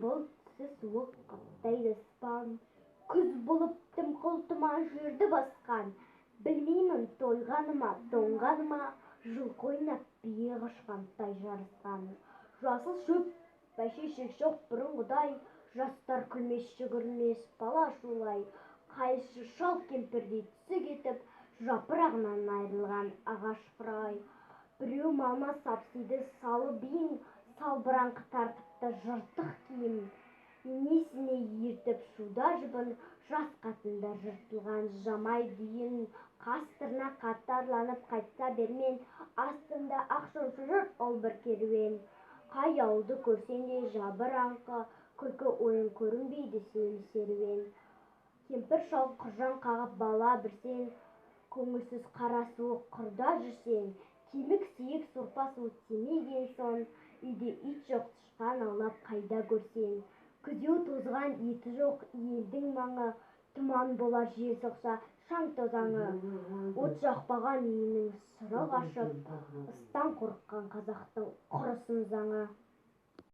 бұлт түсі суық қаптайды аспан. Күз болып тым-құлтыма жүрді басқан. Білмеймін тойғаныма, тоңғаныма, жылқы ойнап бие қашқандай жарысқан. Жасыл шөп, бәйшешек жоқ бұрынғыдай, жастар күлмес, жүгірмес, бала шулай. Қайшы шал кемпірдей түсі кетіп, жапырағынан айырылған ағаш құрай. Біреу малма сапсиды салы биін, салбыраңқы тартыпты жыртық киім. Несіне ертіп шуда жібін, жас қатындар жыртылған жамай дүйін. Қастырына қатарланып қайтса бермен, астында ақшошы жұрт ол бір керуен. Қай ауылды көрсең де жабыраңқы, күлкі ойын көрінбейді сені серуен. Кемпір шал құржан қағып бала бірсен, көңілсіз қара суық құрда жүрсең. Кемік сүйек сорпа су тимеген сон, үйде ит жоқ тышқан аулап қайда көрсең. Күзеу тозған еті жоқ елдің маңы, тұман болар жел соқса шаң тозаңы. От жақпаған үйінің сыры қашып, ыстан қорыққан қазақтың құрысын заңы.